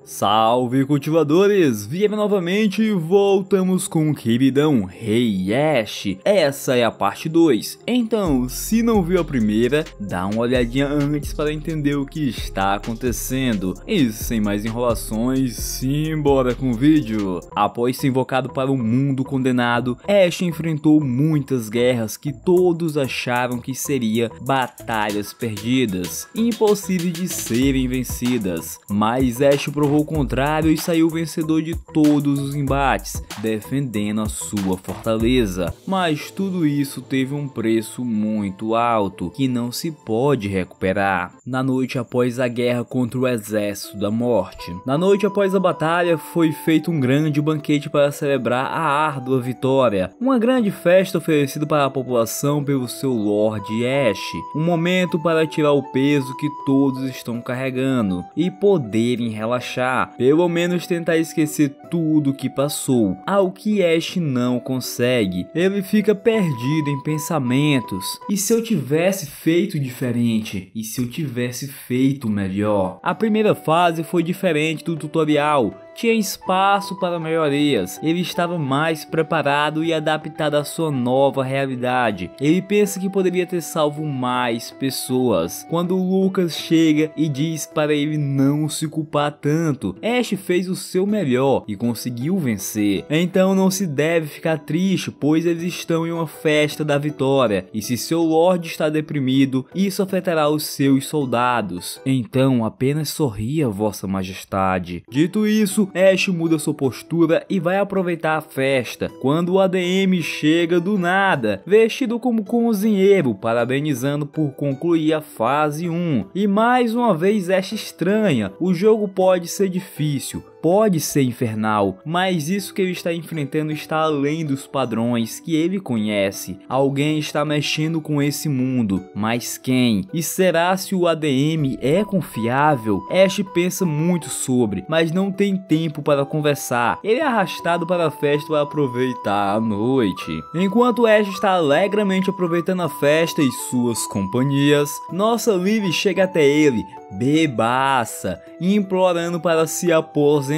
Salve cultivadores, viemos novamente e voltamos com o queridão Rei Ash. Essa é a parte 2, então se não viu a primeira, dá uma olhadinha antes para entender o que está acontecendo. E sem mais enrolações, simbora com o vídeo. Após ser invocado para o mundo condenado, Ash enfrentou muitas guerras que todos acharam que seria batalhas perdidas, impossíveis de serem vencidas, mas Ash provou o contrário e saiu vencedor de todos os embates, defendendo a sua fortaleza. Mas tudo isso teve um preço muito alto, que não se pode recuperar. Na noite após a guerra contra o Exército da Morte, na noite após a batalha, foi feito um grande banquete para celebrar a árdua vitória. Uma grande festa oferecida para a população pelo seu Lorde Ash. Um momento para tirar o peso que todos estão carregando e poderem relaxar. Pelo menos tentar esquecer tudo que passou, ao que Ash não consegue. Ele fica perdido em pensamentos. E se eu tivesse feito diferente? E se eu tivesse feito melhor? A primeira fase foi diferente do tutorial. Tinha espaço para melhorias, ele estava mais preparado e adaptado à sua nova realidade. Ele pensa que poderia ter salvo mais pessoas. Quando Lucas chega e diz para ele não se culpar tanto, Ash fez o seu melhor e conseguiu vencer. Então não se deve ficar triste, pois eles estão em uma festa da vitória, e se seu Lorde está deprimido, isso afetará os seus soldados. Então apenas sorria, Vossa Majestade. Dito isso, Ash muda sua postura e vai aproveitar a festa, quando o ADM chega do nada, vestido como cozinheiro, parabenizando por concluir a fase 1. E mais uma vez Ash estranha, o jogo pode ser difícil, pode ser infernal, mas isso que ele está enfrentando está além dos padrões que ele conhece. Alguém está mexendo com esse mundo, mas quem? E será se o ADM é confiável? Ash pensa muito sobre, mas não tem tempo para conversar. Ele é arrastado para a festa para aproveitar a noite. Enquanto Ash está alegremente aproveitando a festa e suas companhias, nossa Lily chega até ele, bebaça, implorando para se aposentar.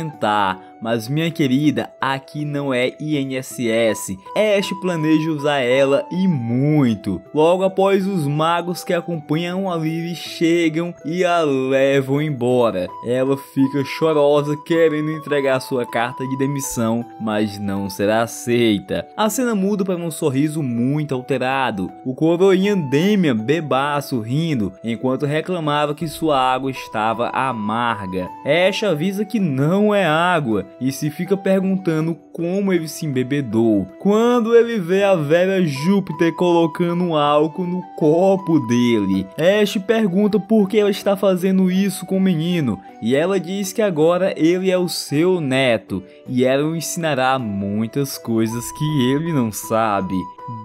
Mas minha querida, aqui não é INSS, Ash planeja usar ela e muito. Logo após, os magos que acompanham a Lily chegam e a levam embora. Ela fica chorosa querendo entregar sua carta de demissão, mas não será aceita. A cena muda para um sorriso muito alterado. O coroinha Damian bebaço rindo, enquanto reclamava que sua água estava amarga. Ash avisa que não é água e se fica perguntando como ele se embebedou, quando ele vê a velha Júpiter colocando álcool no copo dele. Ash pergunta por que ela está fazendo isso com o menino, e ela diz que agora ele é o seu neto, e ela o ensinará muitas coisas que ele não sabe.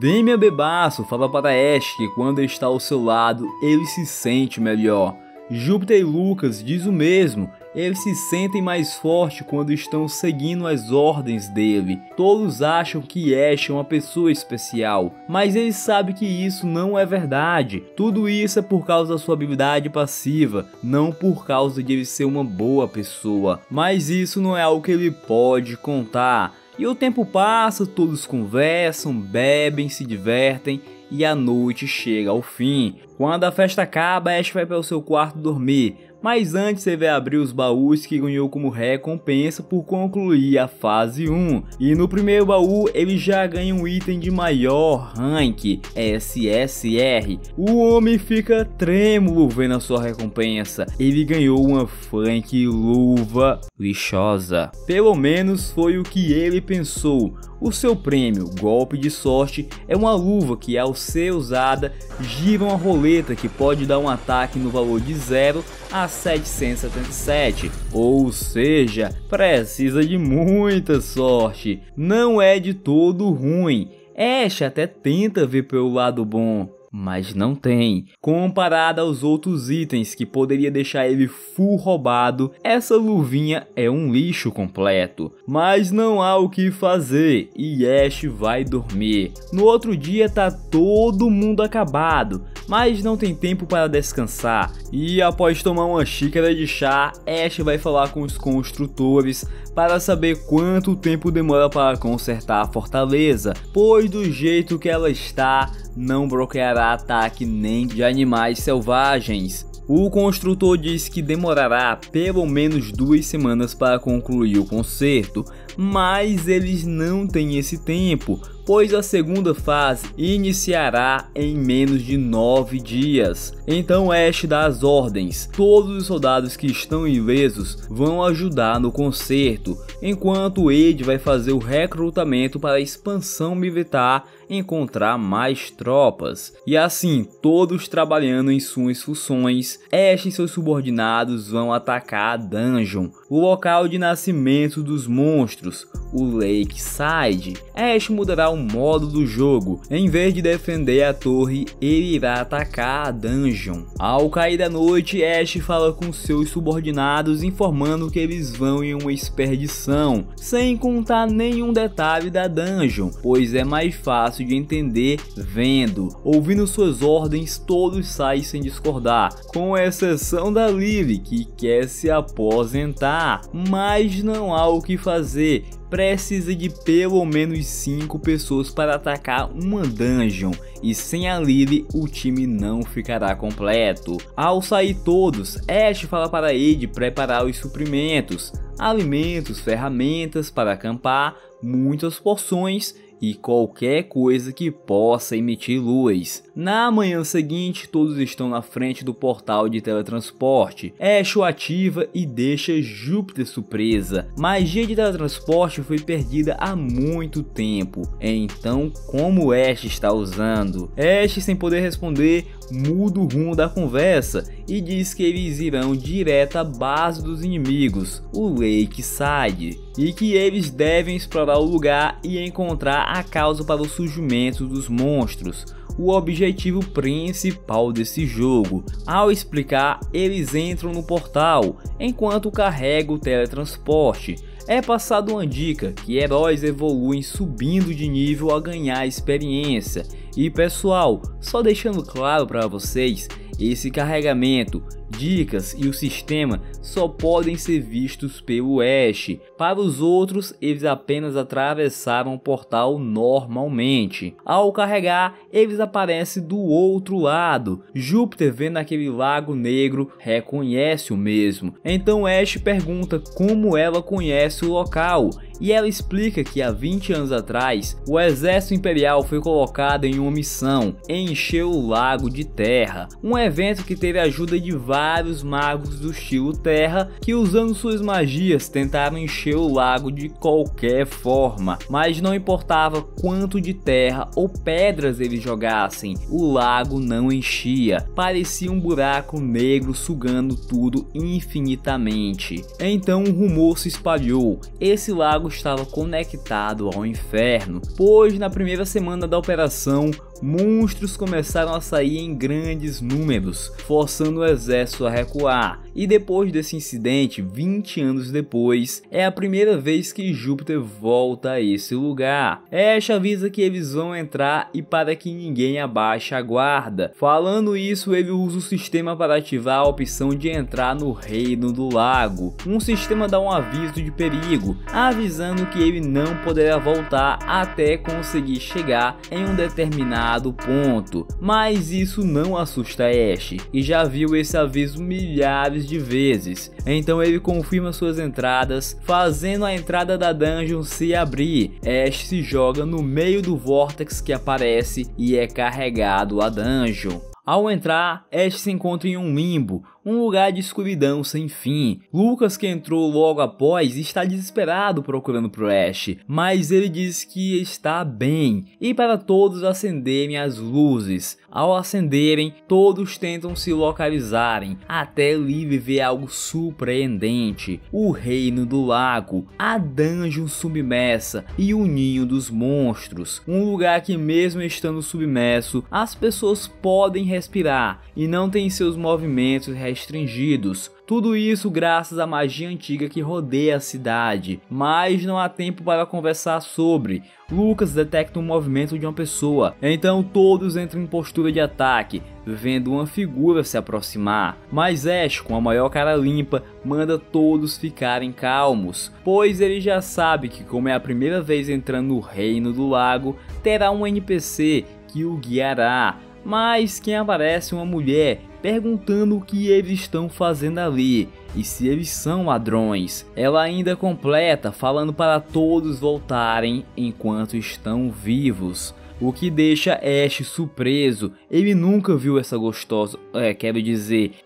Damian bebaço fala para Ash que quando está ao seu lado, ele se sente melhor. Júpiter e Lucas diz o mesmo. Eles se sentem mais fortes quando estão seguindo as ordens dele. Todos acham que Ash é uma pessoa especial, mas ele sabe que isso não é verdade. Tudo isso é por causa da sua habilidade passiva, não por causa de ele ser uma boa pessoa. Mas isso não é algo que ele pode contar. E o tempo passa, todos conversam, bebem, se divertem e a noite chega ao fim. Quando a festa acaba, Ash vai para o seu quarto dormir. Mas antes ele vai abrir os baús que ganhou como recompensa por concluir a fase 1. E no primeiro baú ele já ganha um item de maior rank, SSR. O homem fica trêmulo vendo a sua recompensa. Ele ganhou uma flank luva lixosa. Pelo menos foi o que ele pensou. O seu prêmio, golpe de sorte, é uma luva que ao ser usada, gira uma roleta que pode dar um ataque no valor de 0 a 777, ou seja, precisa de muita sorte. Não é de todo ruim. Ash até tenta ver pelo lado bom, mas não tem. Comparada aos outros itens que poderia deixar ele full roubado, essa luvinha é um lixo completo. Mas não há o que fazer e Ash vai dormir. No outro dia tá todo mundo acabado, mas não tem tempo para descansar. E após tomar uma xícara de chá, Ash vai falar com os construtores para saber quanto tempo demora para consertar a fortaleza, pois do jeito que ela está, não bloqueará ataque nem de animais selvagens. O construtor diz que demorará pelo menos 2 semanas para concluir o conserto, mas eles não têm esse tempo, pois a segunda fase iniciará em menos de 9 dias. Então Ash dá as ordens, todos os soldados que estão ilesos vão ajudar no conserto, enquanto Ed vai fazer o recrutamento para a expansão militar, encontrar mais tropas. E assim, todos trabalhando em suas funções, Ash e seus subordinados vão atacar a dungeon, o local de nascimento dos monstros, o Lakeside. Ash mudará o modo do jogo, em vez de defender a torre, ele irá atacar a dungeon. Ao cair da noite, Ash fala com seus subordinados informando que eles vão em uma expedição, sem contar nenhum detalhe da dungeon, pois é mais fácil de entender vendo. Ouvindo suas ordens, todos saem sem discordar, com exceção da Lily, que quer se aposentar, mas não há o que fazer. Precisa de pelo menos 5 pessoas para atacar uma dungeon, e sem a Lily o time não ficará completo. Ao sair todos, Ash fala para Ed preparar os suprimentos, alimentos, ferramentas para acampar, muitas porções e qualquer coisa que possa emitir luz. Na manhã seguinte, todos estão na frente do portal de teletransporte. Ash o ativa e deixa Júpiter surpresa. Magia de teletransporte foi perdida há muito tempo, então como Ash está usando? Ash, sem poder responder, muda o rumo da conversa e diz que eles irão direto à base dos inimigos, o Lakeside, e que eles devem explorar o lugar e encontrar a causa para o surgimento dos monstros, o objetivo principal desse jogo. Ao explicar, eles entram no portal enquanto carrega o teletransporte. É passado uma dica que heróis evoluem subindo de nível a ganhar experiência. E pessoal, só deixando claro para vocês, esse carregamento, dicas e o sistema só podem ser vistos pelo Ash. Para os outros, eles apenas atravessaram o portal normalmente. Ao carregar, eles aparecem do outro lado. Júpiter, vendo aquele lago negro, reconhece o mesmo. Então Ash pergunta como ela conhece o local. E ela explica que há 20 anos atrás, o exército imperial foi colocado em uma missão, encher o lago de terra. Um evento que teve a ajuda de vários magos do estilo terra, que usando suas magias tentaram encher o lago de qualquer forma. Mas não importava quanto de terra ou pedras eles jogassem, o lago não enchia. Parecia um buraco negro sugando tudo infinitamente. Então um rumor se espalhou. Esse lago estava conectado ao inferno, pois na primeira semana da operação, monstros começaram a sair em grandes números, forçando o exército a recuar. E depois desse incidente, 20 anos depois, é a primeira vez que Júpiter volta a esse lugar. Ash avisa que eles vão entrar e para que ninguém abaixe a guarda. Falando isso, ele usa o sistema para ativar a opção de entrar no Reino do Lago. Um sistema dá um aviso de perigo, avisando que ele não poderá voltar até conseguir chegar em um determinado ponto. Mas isso não assusta Ash, e já viu esse aviso milhares de vezes. Então ele confirma suas entradas, fazendo a entrada da dungeon se abrir. Ash se joga no meio do vórtex que aparece e é carregado a dungeon. Ao entrar, Ash se encontra em um limbo, um lugar de escuridão sem fim. Lucas, que entrou logo após, está desesperado procurando por Ash, mas ele diz que está bem e para todos acenderem as luzes. Ao acenderem, todos tentam se localizarem, até Lily ver algo surpreendente: o Reino do Lago, a dungeon submersa e o ninho dos monstros. Um lugar que, mesmo estando submerso, as pessoas podem respirar e não têm seus movimentos restringidos. Tudo isso graças à magia antiga que rodeia a cidade, mas não há tempo para conversar sobre. Lucas detecta o movimento de uma pessoa, então todos entram em postura de ataque, vendo uma figura se aproximar. Mas Ash, com a maior cara limpa, manda todos ficarem calmos, pois ele já sabe que, como é a primeira vez entrando no Reino do Lago, terá um NPC que o guiará. Mas quem aparece é uma mulher perguntando o que eles estão fazendo ali e se eles são ladrões. Ela ainda completa falando para todos voltarem enquanto estão vivos, o que deixa Ash surpreso. Ele nunca viu essa gostosa,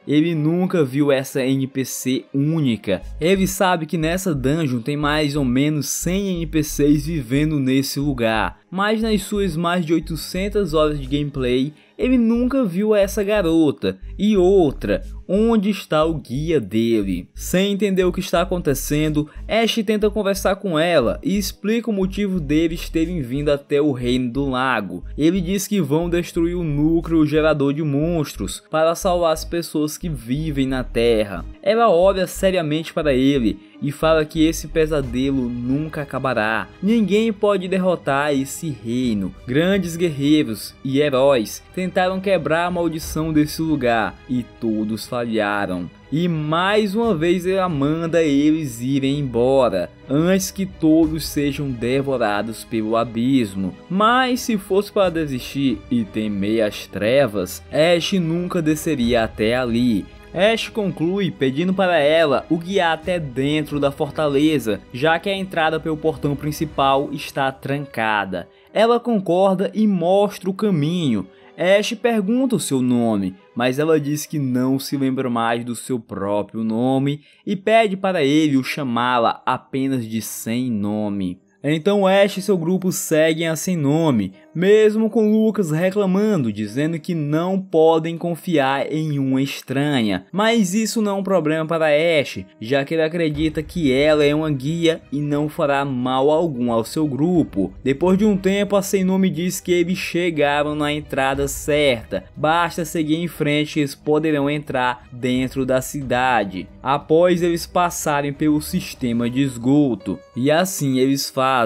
ele nunca viu essa NPC única. Ele sabe que nessa dungeon tem mais ou menos 100 NPCs vivendo nesse lugar, mas nas suas mais de 800 horas de gameplay, ele nunca viu essa garota. E outra, onde está o guia dele? Sem entender o que está acontecendo, Ash tenta conversar com ela e explica o motivo deles terem vindo até o Reino do Lago. Ele diz que vão destruir o núcleo gerador de monstros para salvar as pessoas que vivem na Terra. Ela olha seriamente para ele e fala que esse pesadelo nunca acabará. Ninguém pode derrotar esse reino. Grandes guerreiros e heróis tentaram quebrar a maldição desse lugar e todos falharam. E mais uma vez ela manda eles irem embora, antes que todos sejam devorados pelo abismo. Mas se fosse para desistir e temer as trevas, Ash nunca desceria até ali. Ash conclui pedindo para ela o guiar até dentro da fortaleza, já que a entrada pelo portão principal está trancada. Ela concorda e mostra o caminho. Ash pergunta o seu nome, mas ela diz que não se lembra mais do seu próprio nome e pede para ele o chamá-la apenas de sem nome. Então Ash e seu grupo seguem a sem nome, mesmo com Lucas reclamando, dizendo que não podem confiar em uma estranha. Mas isso não é um problema para Ash, já que ele acredita que ela é uma guia e não fará mal algum ao seu grupo. Depois de um tempo, a sem nome diz que eles chegaram na entrada certa, basta seguir em frente e eles poderão entrar dentro da cidade, após eles passarem pelo sistema de esgoto. E assim eles fazem.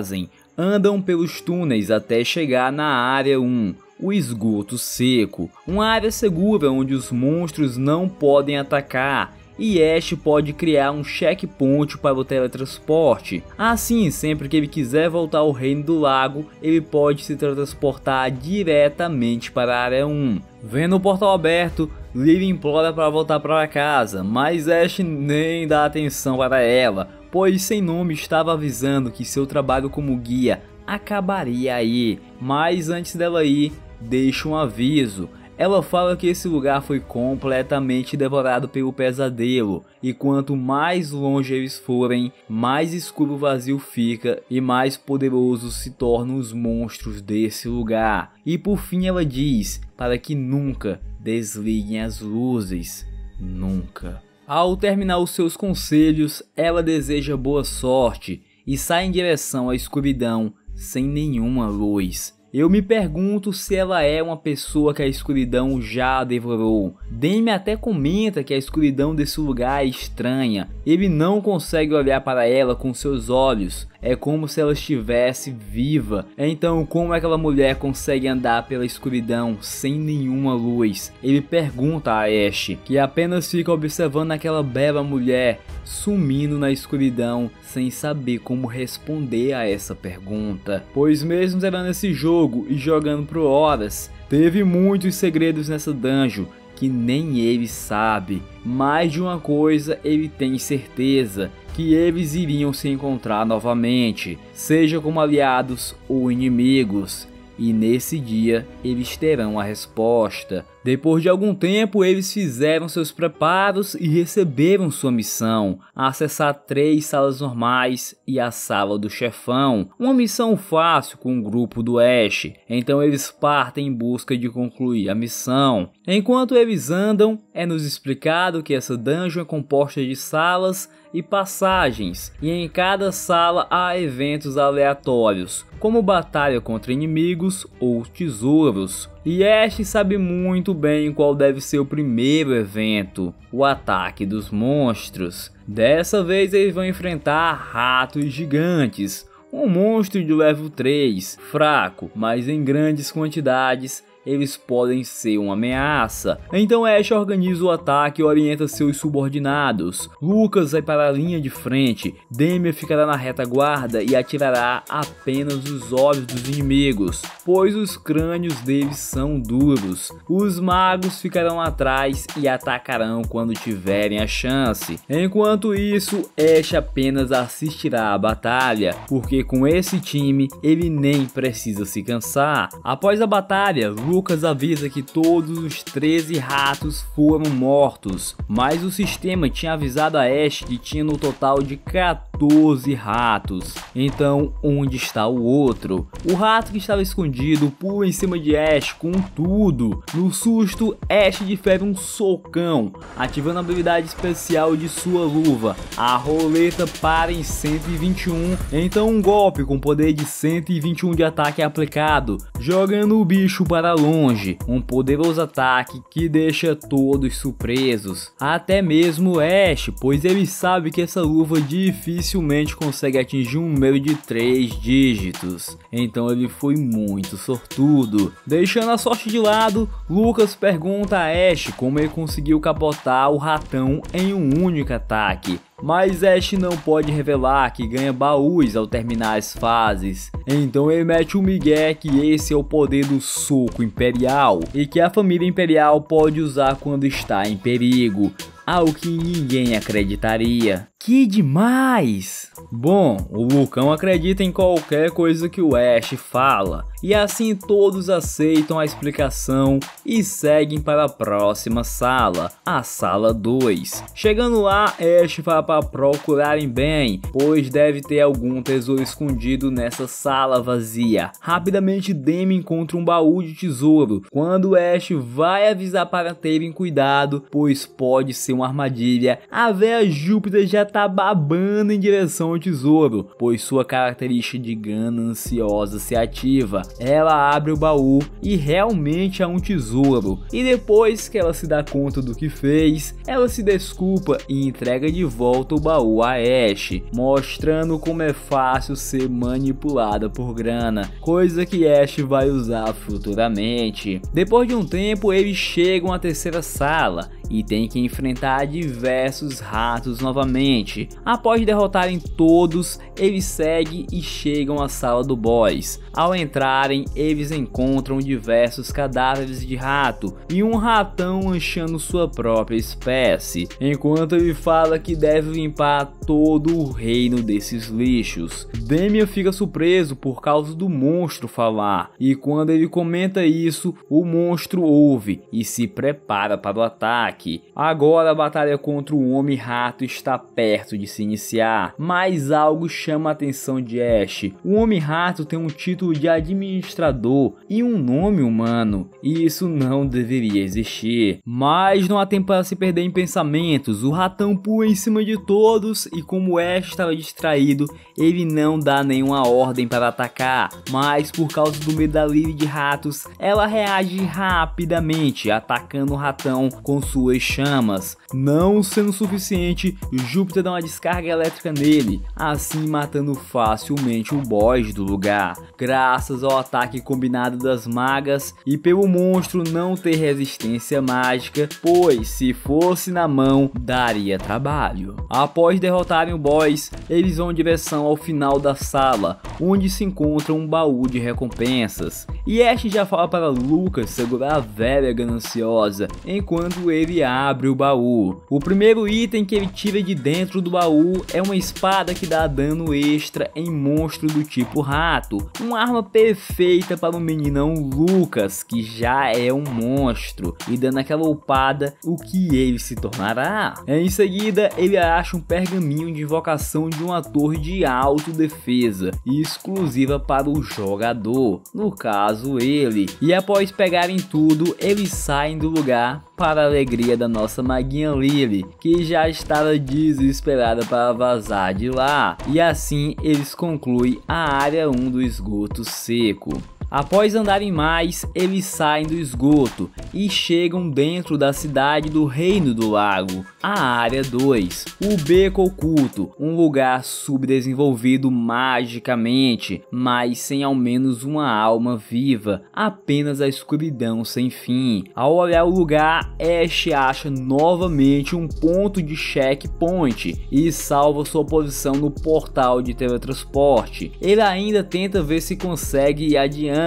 Andam pelos túneis até chegar na área 1, o esgoto seco, uma área segura onde os monstros não podem atacar, e Ash pode criar um checkpoint para o teletransporte. Assim, sempre que ele quiser voltar ao Reino do Lago, ele pode se teletransportar diretamente para a área 1. Vendo o portal aberto, Lily implora para voltar para casa, mas Ash nem dá atenção para ela, pois sem nome estava avisando que seu trabalho como guia acabaria aí. Mas antes dela ir, deixa um aviso. Ela fala que esse lugar foi completamente devorado pelo pesadelo, e quanto mais longe eles forem, mais escuro o vazio fica e mais poderosos se tornam os monstros desse lugar. E por fim ela diz para que nunca desliguem as luzes. Nunca. Ao terminar os seus conselhos, ela deseja boa sorte e sai em direção à escuridão sem nenhuma luz. Eu me pergunto se ela é uma pessoa que a escuridão já devorou. Demi até comenta que a escuridão desse lugar é estranha. Ele não consegue olhar para ela com seus olhos. É como se ela estivesse viva. Então como aquela mulher consegue andar pela escuridão sem nenhuma luz? Ele pergunta a Ash, que apenas fica observando aquela bela mulher sumindo na escuridão sem saber como responder a essa pergunta. Pois mesmo zerando esse jogo e jogando por horas, teve muitos segredos nessa dungeon que nem ele sabe. Mais de uma coisa ele tem certeza, que eles iriam se encontrar novamente, seja como aliados ou inimigos. E nesse dia eles terão a resposta. Depois de algum tempo eles fizeram seus preparos e receberam sua missão, acessar 3 salas normais e a sala do chefão, uma missão fácil com o grupo do Ash. Então eles partem em busca de concluir a missão. Enquanto eles andam, é nos explicado que essa dungeon é composta de salas e passagens, e em cada sala há eventos aleatórios, como batalha contra inimigos ou tesouros. E Ash sabe muito bem qual deve ser o primeiro evento, o ataque dos monstros. Dessa vez eles vão enfrentar ratos gigantes, um monstro de level 3, fraco, mas em grandes quantidades eles podem ser uma ameaça. Então Ash organiza o ataque e orienta seus subordinados. Lucas vai para a linha de frente, Damian ficará na retaguarda e atirará apenas os olhos dos inimigos, pois os crânios deles são duros. Os magos ficarão atrás e atacarão quando tiverem a chance. Enquanto isso, Ash apenas assistirá à batalha, porque com esse time ele nem precisa se cansar. Após a batalha, Lucas avisa que todos os 13 ratos foram mortos, mas o sistema tinha avisado a Ash que tinha no total de 14 ratos. Então, onde está o outro? O rato que estava escondido pula em cima de Ash com tudo. No susto, Ash difere um socão, ativando a habilidade especial de sua luva. A roleta para em 121, então um golpe com poder de 121 de ataque é aplicado, jogando o bicho para longe, um poderoso ataque que deixa todos surpresos, até mesmo Ash, pois ele sabe que essa luva dificilmente consegue atingir um número de 3 dígitos, então ele foi muito sortudo. Deixando a sorte de lado, Lucas pergunta a Ash como ele conseguiu capotar o ratão em um único ataque. Mas Ash não pode revelar que ganha baús ao terminar as fases, então ele mete o migué que esse é o poder do soco imperial e que a família imperial pode usar quando está em perigo, ao que ninguém acreditaria. Que demais! Bom, o Lucão acredita em qualquer coisa que o Ash fala, e assim todos aceitam a explicação e seguem para a próxima sala, a sala 2. Chegando lá, Ash fala para procurarem bem, pois deve ter algum tesouro escondido nessa sala vazia. Rapidamente Damian encontra um baú de tesouro, quando Ash vai avisar para terem cuidado, pois pode ser uma armadilha. A véia Júpiter já tá babando em direção ao tesouro, pois sua característica de gananciosa se ativa. Ela abre o baú e realmente há um tesouro, e depois que ela se dá conta do que fez, ela se desculpa e entrega de volta o baú a Ash, mostrando como é fácil ser manipulada por grana, coisa que Ash vai usar futuramente. Depois de um tempo, eles chegam à terceira sala e tem que enfrentar diversos ratos novamente. Após derrotarem todos, eles seguem e chegam à sala do boss. Ao entrarem, eles encontram diversos cadáveres de rato e um ratão manchando sua própria espécie, enquanto ele fala que deve limpar todo o reino desses lixos. Damian fica surpreso por causa do monstro falar, e quando ele comenta isso, o monstro ouve e se prepara para o ataque. Agora a batalha contra o Homem-Rato está perto de se iniciar, mas algo chama a atenção de Ash. O Homem-Rato tem um título de administrador e um nome humano, e isso não deveria existir. Mas não há tempo para se perder em pensamentos, o ratão pula em cima de todos e como Ash estava distraído, ele não dá nenhuma ordem para atacar, mas por causa do medo da Lily de ratos, ela reage rapidamente, atacando o ratão com suas chamas. Não sendo suficiente, Júpiter dá uma descarga elétrica nele, assim matando facilmente o boss do lugar, graças ao ataque combinado das magas e pelo monstro não ter resistência mágica, pois se fosse na mão, daria trabalho. Após derrotarem o boss, eles vão em direção ao final da sala, onde se encontra um baú de recompensas, e Ash já fala para Lucas segurar a velha gananciosa, enquanto ele abre o baú. O primeiro item que ele tira de dentro do baú é uma espada que dá dano extra em monstro do tipo rato, uma arma perfeita para o meninão Lucas, que já é um monstro, e dando aquela upada, o que ele se tornará. Em seguida, ele acha um pergaminho de invocação de uma torre de autodefesa, e exclusiva para o jogador, no caso ele. E após pegarem tudo, eles saem do lugar para a alegria da nossa maguinha Lily, que já estava desesperada para vazar de lá. E assim eles concluem a área 1 do esgoto seco. Após andarem mais, eles saem do esgoto e chegam dentro da cidade do Reino do Lago, a área 2, o Beco Oculto, um lugar subdesenvolvido magicamente, mas sem ao menos uma alma viva, apenas a escuridão sem fim. Ao olhar o lugar, Ash acha novamente um ponto de checkpoint e salva sua posição no portal de teletransporte. Ele ainda tenta ver se consegue ir adiante,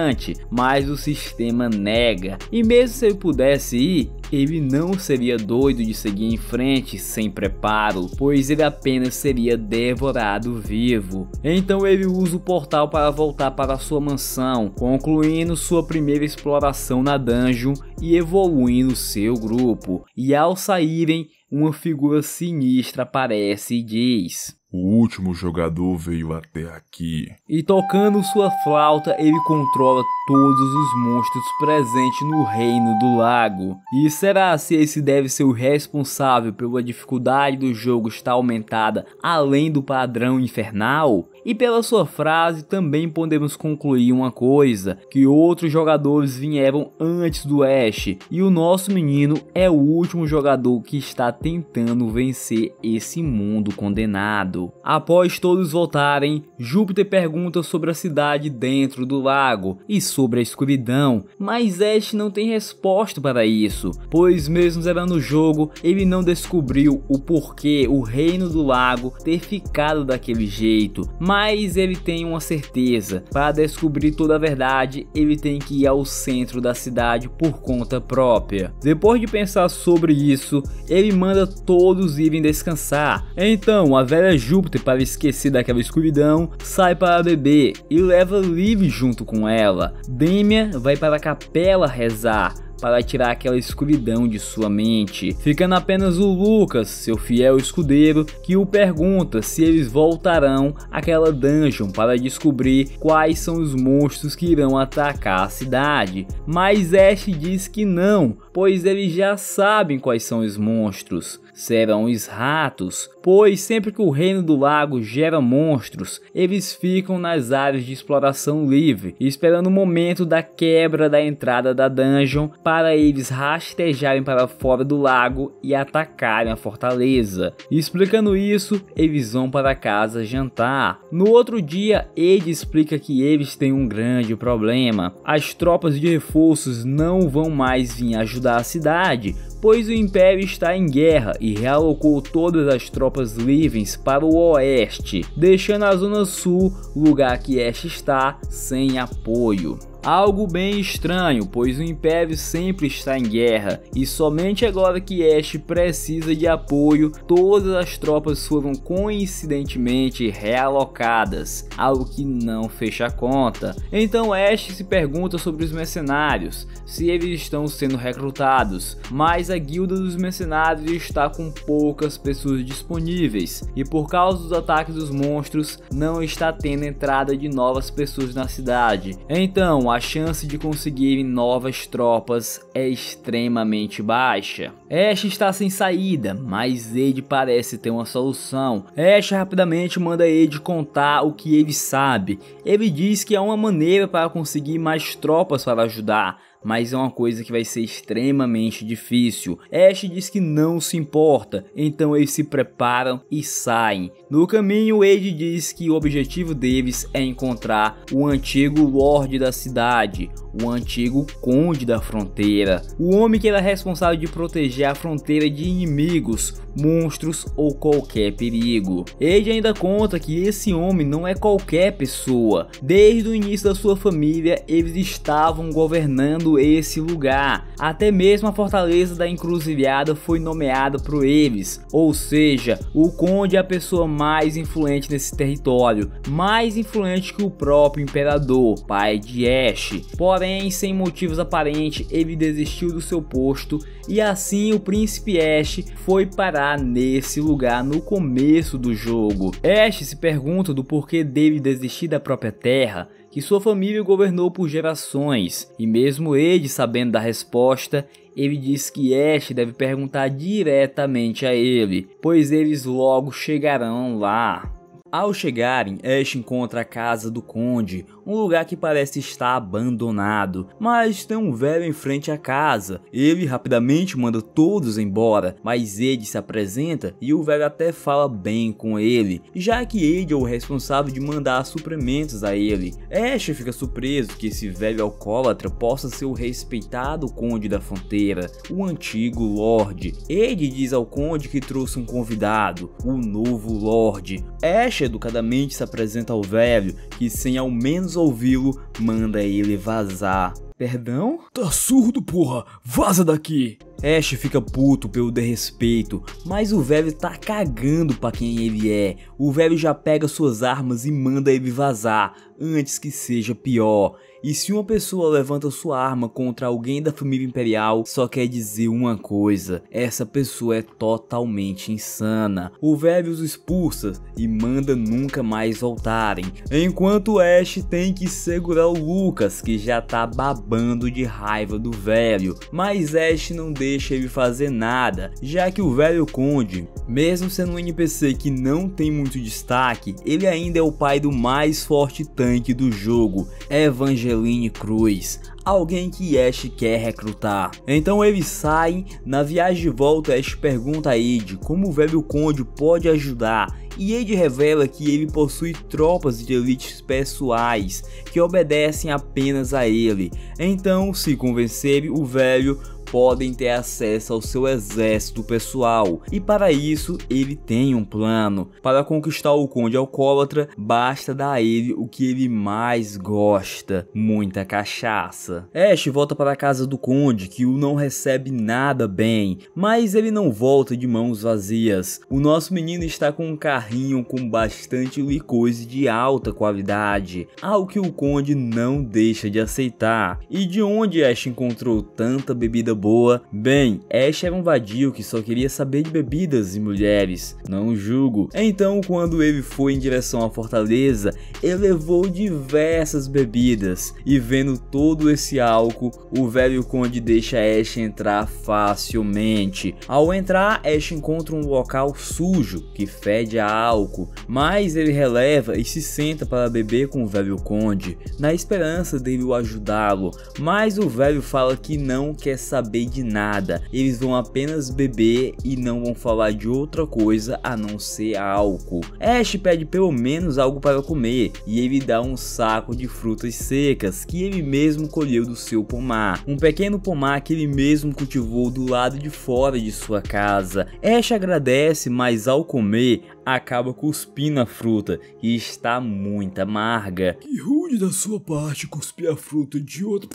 mas o sistema nega, e mesmo se ele pudesse ir, ele não seria doido de seguir em frente sem preparo, pois ele apenas seria devorado vivo. Então ele usa o portal para voltar para sua mansão, concluindo sua primeira exploração na dungeon e evoluindo seu grupo. E ao saírem, uma figura sinistra aparece e diz: "O último jogador veio até aqui." E tocando sua flauta, ele controla todos os monstros presentes no Reino do Lago. E será se esse deve ser o responsável pela dificuldade do jogo estar aumentada além do padrão infernal? E pela sua frase também podemos concluir uma coisa, que outros jogadores vieram antes do Ash, e o nosso menino é o último jogador que está tentando vencer esse mundo condenado. Após todos voltarem, Júpiter pergunta sobre a cidade dentro do lago e sobre a escuridão, mas Ash não tem resposta para isso, pois mesmo zerando o jogo, ele não descobriu o porquê o Reino do Lago ter ficado daquele jeito. Mas ele tem uma certeza: para descobrir toda a verdade, ele tem que ir ao centro da cidade por conta própria. Depois de pensar sobre isso, ele manda todos irem descansar. Então a velha Júpiter, para esquecer daquela escuridão, sai para beber e leva Liv junto com ela. Damian vai para a capela rezar para tirar aquela escuridão de sua mente, ficando apenas o Lucas, seu fiel escudeiro, que o pergunta se eles voltarão àquela dungeon para descobrir quais são os monstros que irão atacar a cidade. Mas Ash diz que não, pois eles já sabem quais são os monstros. Serão os ratos, pois sempre que o Reino do Lago gera monstros, eles ficam nas áreas de exploração livre, esperando o momento da quebra da entrada da dungeon para eles rastejarem para fora do lago e atacarem a fortaleza. Explicando isso, eles vão para casa jantar. No outro dia, Ed explica que eles têm um grande problema: as tropas de reforços não vão mais vir ajudar a cidade, pois o Império está em guerra e realocou todas as tropas livres para o oeste, deixando a Zona Sul, lugar que Ash está, sem apoio. Algo bem estranho, pois o Império sempre está em guerra, e somente agora que Ash precisa de apoio, todas as tropas foram coincidentemente realocadas, algo que não fecha a conta. Então Ash se pergunta sobre os mercenários, se eles estão sendo recrutados, mas a guilda dos mercenários está com poucas pessoas disponíveis, e por causa dos ataques dos monstros, não está tendo entrada de novas pessoas na cidade. Então a chance de conseguirem novas tropas é extremamente baixa. Ash está sem saída, mas Ed parece ter uma solução. Ash rapidamente manda Ed contar o que ele sabe. Ele diz que há uma maneira para conseguir mais tropas para ajudar, mas é uma coisa que vai ser extremamente difícil. Ash diz que não se importa, então eles se preparam e saem. No caminho, Ed diz que o objetivo deles é encontrar o antigo Lorde da cidade, o antigo Conde da Fronteira, o homem que era responsável de proteger a fronteira de inimigos, monstros ou qualquer perigo. Ed ainda conta que esse homem não é qualquer pessoa. Desde o início da sua família, eles estavam governando escolhendo esse lugar. Até mesmo a fortaleza da encruzilhada foi nomeada por eles, ou seja, o conde é a pessoa mais influente nesse território, mais influente que o próprio imperador, pai de Ash. Porém, sem motivos aparentes, ele desistiu do seu posto e assim o príncipe Ash foi parar nesse lugar no começo do jogo. Ash se pergunta do porquê dele desistir da própria terra, que sua família governou por gerações, e mesmo ele sabendo da resposta, ele diz que Ash deve perguntar diretamente a ele, pois eles logo chegarão lá. Ao chegarem, Ash encontra a casa do conde, um lugar que parece estar abandonado, mas tem um velho em frente à casa. Ele rapidamente manda todos embora, mas ele se apresenta e o velho até fala bem com ele, já que ele é o responsável de mandar suprimentos a ele. Ash fica surpreso que esse velho alcoólatra possa ser o respeitado conde da fronteira, o antigo Lorde. Ele diz ao conde que trouxe um convidado, o novo Lorde. Ash educadamente se apresenta ao velho, que sem ao menos ouvi-lo, manda ele vazar. Perdão? Tá surdo, porra! Vaza daqui! Ash fica puto pelo desrespeito, mas o velho tá cagando pra quem ele é. O velho já pega suas armas e manda ele vazar, antes que seja pior. E se uma pessoa levanta sua arma contra alguém da família imperial, só quer dizer uma coisa: essa pessoa é totalmente insana. O velho os expulsa e manda nunca mais voltarem, enquanto Ash tem que segurar o Lucas, que já tá babando de raiva do velho. Mas Ash não deixa ele fazer nada, já que o velho conde, mesmo sendo um NPC que não tem muito destaque, ele ainda é o pai do mais forte tanque do jogo, Evangeline Cruz, alguém que Ash quer recrutar. Então eles saem. Na viagem de volta, Ash pergunta a Ed como o velho conde pode ajudar, e Ed revela que ele possui tropas de elites pessoais que obedecem apenas a ele. Então, se convencerem o velho, podem ter acesso ao seu exército pessoal, e para isso ele tem um plano. Para conquistar o conde alcoólatra, basta dar a ele o que ele mais gosta: muita cachaça. Ash volta para a casa do conde, que o não recebe nada bem, mas ele não volta de mãos vazias. O nosso menino está com um carrinho com bastante licores de alta qualidade, algo que o conde não deixa de aceitar. E de onde Ash encontrou tanta bebida boa? Bem, Ash era um vadio que só queria saber de bebidas e mulheres, não julgo. Então, quando ele foi em direção à fortaleza, ele levou diversas bebidas, e vendo todo esse álcool, o velho conde deixa Ash entrar facilmente. Ao entrar, Ash encontra um local sujo que fede a álcool, mas ele releva e se senta para beber com o velho conde, na esperança dele o ajudá-lo. Mas o velho fala que não quer saber de nada, eles vão apenas beber e não vão falar de outra coisa a não ser álcool. Ash pede pelo menos algo para comer, e ele dá um saco de frutas secas que ele mesmo colheu do seu pomar, um pequeno pomar que ele mesmo cultivou do lado de fora de sua casa. Ash agradece, mas ao comer acaba cuspindo a fruta, e está muito amarga. Que rude da sua parte cuspir a fruta de outro.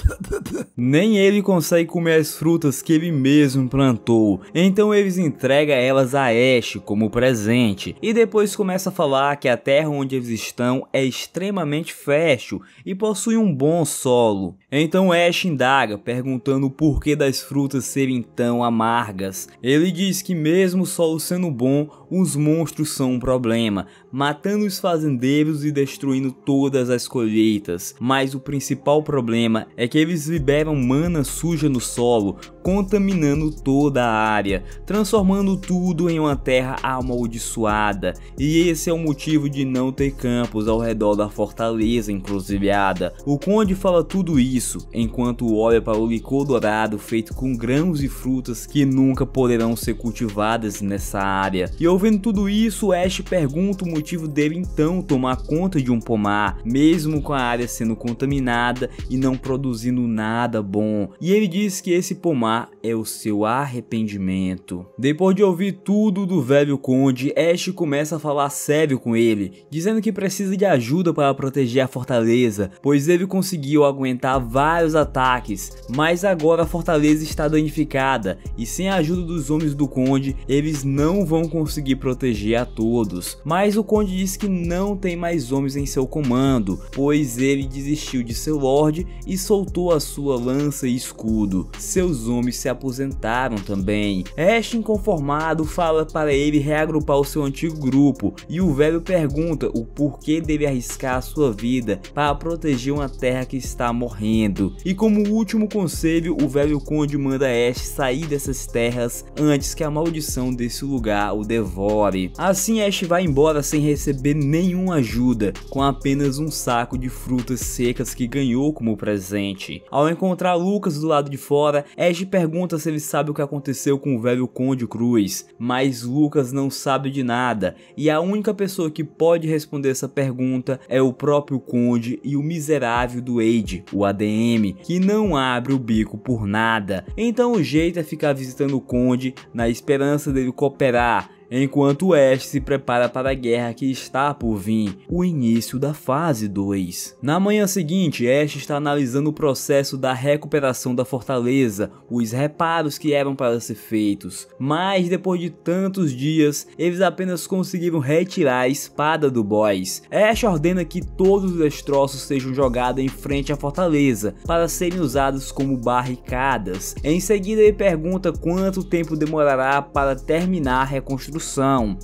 Nem ele consegue comer as frutas que ele mesmo plantou, então eles entregam elas a Ash como presente, e depois começa a falar que a terra onde eles estão é extremamente fértil e possui um bom solo. Então Ash indaga, perguntando o porquê das frutas serem tão amargas. Ele diz que mesmo o solo sendo bom, os monstros são um problema, matando os fazendeiros e destruindo todas as colheitas. Mas o principal problema é que eles liberam mana suja no solo, contaminando toda a área, transformando tudo em uma terra amaldiçoada. E esse é o motivo de não ter campos ao redor da fortaleza encruzilhada. O conde fala tudo isso enquanto olha para o licor dourado feito com grãos e frutas que nunca poderão ser cultivadas nessa área. E ouvindo tudo isso, Ash pergunta o motivo dele então tomar conta de um pomar, mesmo com a área sendo contaminada e não produzindo nada bom. E ele diz que esse pomar é o seu arrependimento. Depois de ouvir tudo do velho conde, Ash começa a falar sério com ele, dizendo que precisa de ajuda para proteger a fortaleza, pois ele conseguiu aguentar vários ataques, mas agora a fortaleza está danificada e sem a ajuda dos homens do conde, eles não vão conseguir proteger a todos. Mas o conde diz que não tem mais homens em seu comando, pois ele desistiu de seu lorde e soltou a sua lança e escudo. Seus homens se aposentaram também. Ash, inconformado, fala para ele reagrupar o seu antigo grupo e o velho pergunta o porquê dele arriscar a sua vida para proteger uma terra que está morrendo. E como último conselho, o velho conde manda Ash sair dessas terras antes que a maldição desse lugar o devore. Assim Ash vai embora sem receber nenhuma ajuda, com apenas um saco de frutas secas que ganhou como presente. Ao encontrar Lucas do lado de fora, Ash pergunta se ele sabe o que aconteceu com o velho Conde Cruz, mas Lucas não sabe de nada, e a única pessoa que pode responder essa pergunta é o próprio Conde e o miserável do Wade, o ADM, que não abre o bico por nada. Então o jeito é ficar visitando o Conde na esperança dele cooperar, enquanto Ash se prepara para a guerra que está por vir, o início da fase 2. Na manhã seguinte, Ash está analisando o processo da recuperação da fortaleza, os reparos que eram para ser feitos, mas depois de tantos dias, eles apenas conseguiram retirar a espada do boss. Ash ordena que todos os destroços sejam jogados em frente à fortaleza, para serem usados como barricadas. Em seguida ele pergunta quanto tempo demorará para terminar a reconstrução.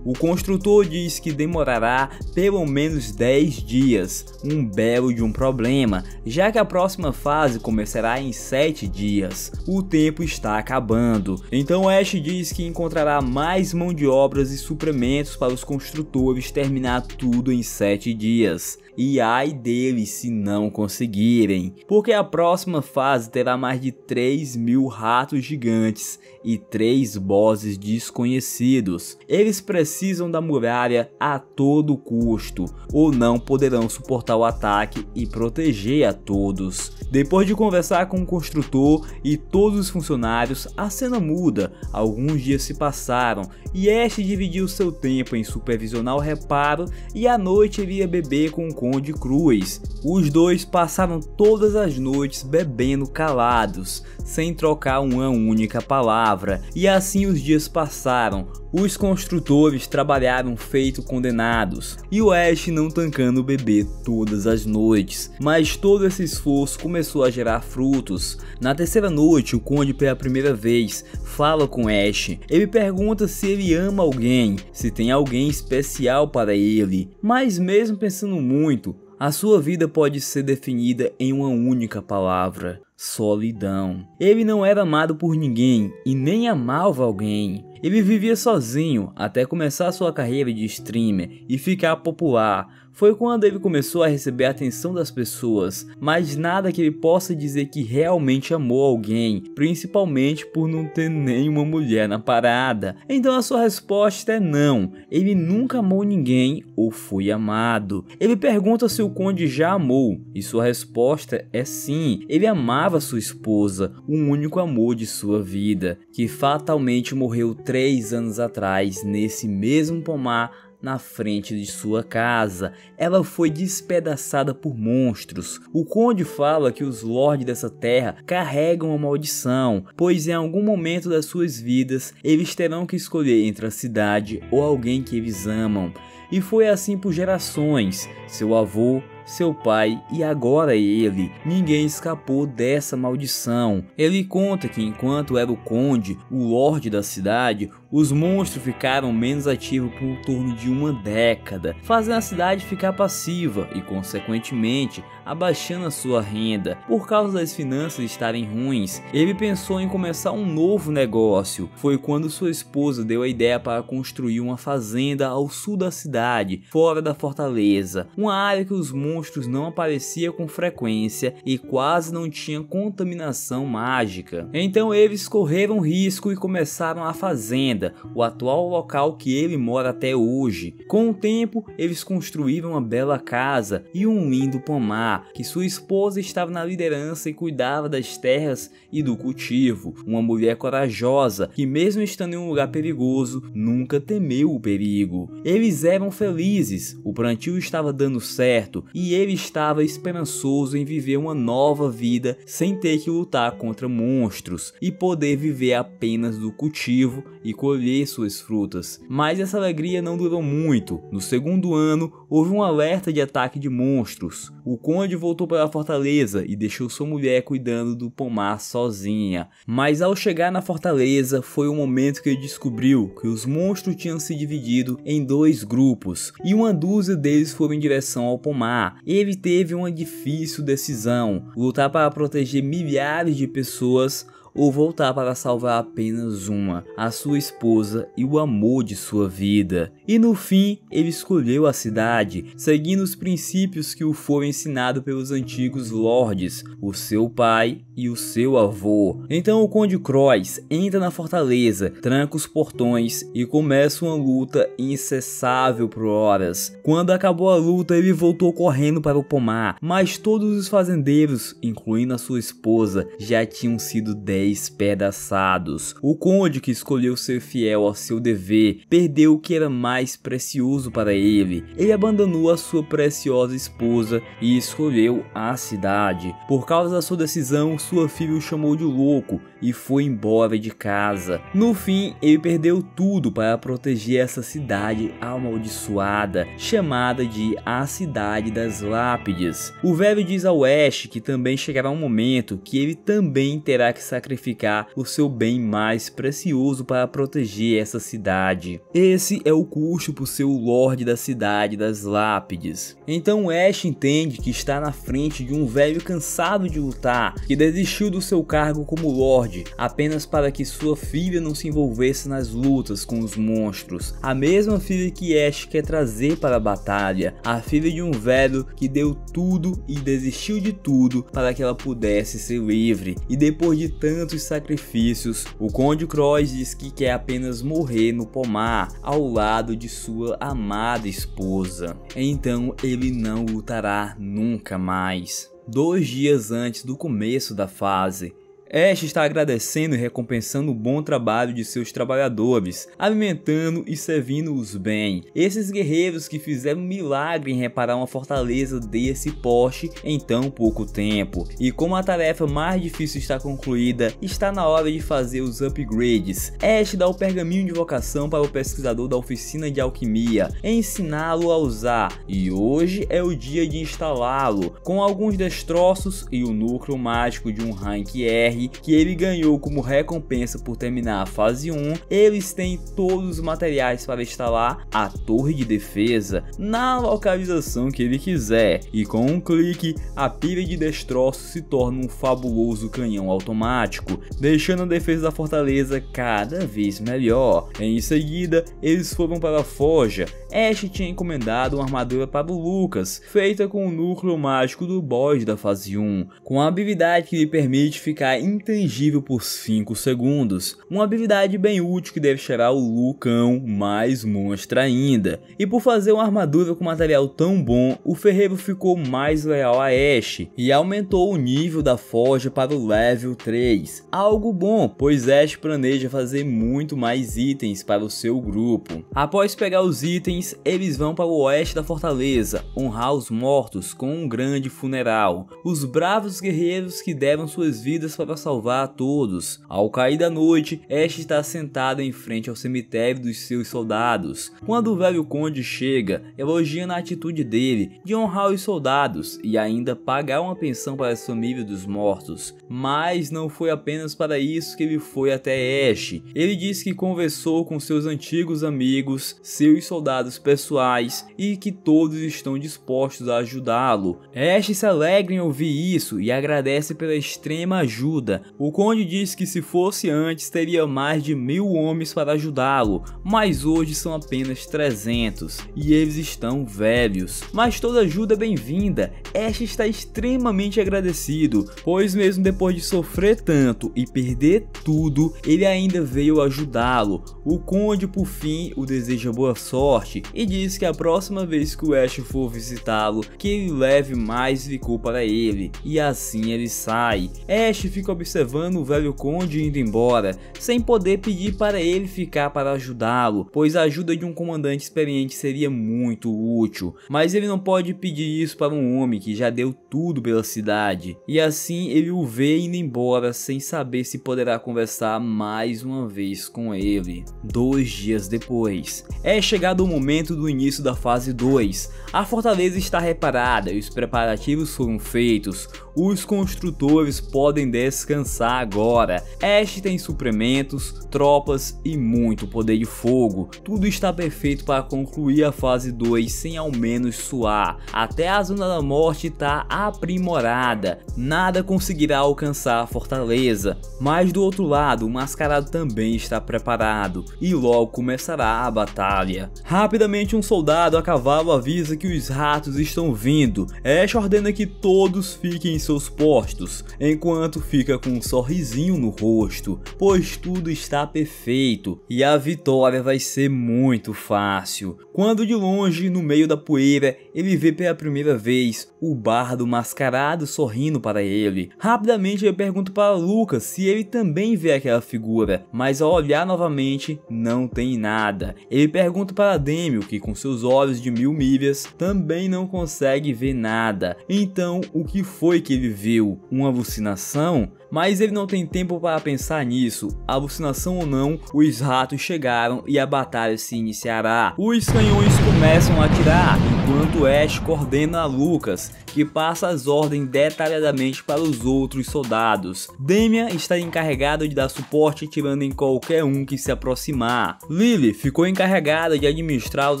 O construtor diz que demorará pelo menos 10 dias, um belo de um problema, já que a próxima fase começará em 7 dias. O tempo está acabando, então Ash diz que encontrará mais mão de obras e suprimentos para os construtores terminar tudo em 7 dias. E ai deles se não conseguirem, porque a próxima fase terá mais de 3.000 ratos gigantes e 3 bosses desconhecidos. Eles precisam da muralha a todo custo, ou não poderão suportar o ataque e proteger a todos. Depois de conversar com o construtor e todos os funcionários, a cena muda. Alguns dias se passaram e Ash dividiu seu tempo em supervisionar o reparo e à noite ele ia beber com o Conde Cruz. Os dois passaram todas as noites bebendo calados, sem trocar uma única palavra, e assim os dias passaram. Os construtores trabalharam feito condenados, e o Ash não tancando beber todas as noites, mas todo esse esforço começou a gerar frutos. Na terceira noite, o Conde pela primeira vez fala com Ash. Ele pergunta se ele ama alguém, se tem alguém especial para ele, mas mesmo pensando muito, a sua vida pode ser definida em uma única palavra: solidão. Ele não era amado por ninguém e nem amava alguém. Ele vivia sozinho até começar sua carreira de streamer e ficar popular. Foi quando ele começou a receber a atenção das pessoas, mas nada que ele possa dizer que realmente amou alguém, principalmente por não ter nenhuma mulher na parada. Então a sua resposta é não, ele nunca amou ninguém ou foi amado. Ele pergunta se o Conde já amou, e sua resposta é sim, ele amava sua esposa, o único amor de sua vida, que fatalmente morreu 3 anos atrás nesse mesmo pomar na frente de sua casa. Ela foi despedaçada por monstros. O Conde fala que os lords dessa terra carregam uma maldição, pois em algum momento das suas vidas eles terão que escolher entre a cidade ou alguém que eles amam. E foi assim por gerações. Seu avô, seu pai e agora ele. Ninguém escapou dessa maldição. Ele conta que enquanto era o conde, o lorde da cidade, os monstros ficaram menos ativos por um torno de uma década, fazendo a cidade ficar passiva e, consequentemente, abaixando a sua renda. Por causa das finanças estarem ruins, ele pensou em começar um novo negócio. Foi quando sua esposa deu a ideia para construir uma fazenda ao sul da cidade, fora da fortaleza, uma área que os monstros monstros não aparecia com frequência e quase não tinha contaminação mágica. Então eles correram risco e começaram a fazenda, o atual local que ele mora até hoje. Com o tempo, eles construíram uma bela casa e um lindo pomar, que sua esposa estava na liderança e cuidava das terras e do cultivo. Uma mulher corajosa, que mesmo estando em um lugar perigoso, nunca temeu o perigo. Eles eram felizes, o plantio estava dando certo e ele estava esperançoso em viver uma nova vida sem ter que lutar contra monstros e poder viver apenas do cultivo e colher suas frutas. Mas essa alegria não durou muito. No segundo ano, houve um alerta de ataque de monstros. O conde voltou para a fortaleza e deixou sua mulher cuidando do pomar sozinha. Mas ao chegar na fortaleza, foi o momento que ele descobriu que os monstros tinham se dividido em dois grupos e uma dúzia deles foram em direção ao pomar. Ele teve uma difícil decisão: lutar para proteger milhares de pessoas ou voltar para salvar apenas uma, a sua esposa e o amor de sua vida. E no fim, ele escolheu a cidade, seguindo os princípios que o foram ensinados pelos antigos lords, o seu pai e o seu avô. Então o Conde Croix entra na fortaleza, tranca os portões e começa uma luta incessável por horas. Quando acabou a luta, ele voltou correndo para o pomar, mas todos os fazendeiros, incluindo a sua esposa, já tinham sido despedaçados. O conde, que escolheu ser fiel ao seu dever, perdeu o que era mais precioso para ele. Ele abandonou a sua preciosa esposa e escolheu a cidade. Por causa da sua decisão, sua filha o chamou de louco e foi embora de casa. No fim, ele perdeu tudo para proteger essa cidade amaldiçoada, chamada de a Cidade das Lápides. O velho diz ao Ash que também chegará um momento que ele também terá que sacrificar o seu bem mais precioso para proteger essa cidade. Esse é o custo por ser o Lorde da Cidade das Lápides. Então Ash entende que está na frente de um velho cansado de lutar, que desistiu do seu cargo como Lorde apenas para que sua filha não se envolvesse nas lutas com os monstros. A mesma filha que Ash quer trazer para a batalha, a filha de um velho que deu tudo e desistiu de tudo para que ela pudesse ser livre. E depois de tantos sacrifícios, o Conde Croix diz que quer apenas morrer no pomar, ao lado de sua amada esposa. Então ele não lutará nunca mais. 2 dias antes do começo da fase, Ash está agradecendo e recompensando o bom trabalho de seus trabalhadores, alimentando e servindo-os bem. Esses guerreiros que fizeram um milagre em reparar uma fortaleza desse porte em tão pouco tempo. E como a tarefa mais difícil está concluída, está na hora de fazer os upgrades. Ash dá o pergaminho de invocação para o pesquisador da oficina de alquimia, ensiná-lo a usar, e hoje é o dia de instalá-lo, com alguns destroços e o núcleo mágico de um rank R que ele ganhou como recompensa por terminar a fase 1. Eles têm todos os materiais para instalar a torre de defesa na localização que ele quiser, e com um clique a pilha de destroços se torna um fabuloso canhão automático, deixando a defesa da fortaleza cada vez melhor. Em seguida, eles foram para a forja. Ash tinha encomendado uma armadura para o Lucas, feita com o núcleo mágico do boss da fase 1, com a habilidade que lhe permite ficar intangível por 5 segundos, uma habilidade bem útil que deve deixar o Lucão mais monstro ainda. E por fazer uma armadura com material tão bom, o ferreiro ficou mais leal a Ash e aumentou o nível da forja para o level 3, algo bom, pois Ash planeja fazer muito mais itens para o seu grupo. Após pegar os itens, eles vão para o oeste da fortaleza, honrar os mortos com um grande funeral, os bravos guerreiros que deram suas vidas para salvar a todos. Ao cair da noite, Ash está sentado em frente ao cemitério dos seus soldados, quando o velho conde chega, elogiando a atitude dele de honrar os soldados e ainda pagar uma pensão para as famílias dos mortos. Mas não foi apenas para isso que ele foi até Ash. Ele disse que conversou com seus antigos amigos, seus soldados cuidados pessoais e que todos estão dispostos a ajudá-lo. Ash se alegra em ouvir isso e agradece pela extrema ajuda. O Conde diz que se fosse antes teria mais de 1000 homens para ajudá-lo, mas hoje são apenas 300 e eles estão velhos. Mas toda ajuda é bem-vinda. Ash está extremamente agradecido, pois mesmo depois de sofrer tanto e perder tudo, ele ainda veio ajudá-lo. O Conde por fim o deseja boa sorte e diz que a próxima vez que o Ash for visitá-lo, que ele leve mais licor para ele, e assim ele sai. Ash fica observando o velho Conde indo embora, sem poder pedir para ele ficar para ajudá-lo, pois a ajuda de um comandante experiente seria muito útil, mas ele não pode pedir isso para um homem que já deu tudo pela cidade, e assim ele o vê indo embora sem saber se poderá conversar mais uma vez com ele. 2 dias depois, é chegado o momento do início da fase 2. A fortaleza está reparada e os preparativos foram feitos. Os construtores podem descansar agora. Ash tem suprimentos, tropas e muito poder de fogo. Tudo está perfeito para concluir a fase 2 sem ao menos suar. Até a Zona da Morte está aprimorada. Nada conseguirá alcançar a fortaleza. Mas do outro lado, o Mascarado também está preparado e logo começará a batalha. Rapidamente um soldado a cavalo avisa que os ratos estão vindo. Ash ordena que todos fiquem em seus postos, enquanto fica com um sorrisinho no rosto, pois tudo está perfeito e a vitória vai ser muito fácil. Quando de longe, no meio da poeira, ele vê pela primeira vez o Bardo Mascarado sorrindo para ele. Rapidamente ele pergunta para Lucas se ele também vê aquela figura, mas ao olhar novamente não tem nada. Ele pergunta para Dêmio, que com seus olhos de 1000 milhas também não consegue ver nada. Então o que foi que ele viu? Uma alucinação? Mas ele não tem tempo para pensar nisso. Alucinação ou não, os ratos chegaram e a batalha se iniciará. Os canhões começam a atirar, enquanto Ash coordena a Lucas, que passa as ordens detalhadamente para os outros soldados. Damian está encarregado de dar suporte atirando em qualquer um que se aproximar. Lily ficou encarregada de administrar os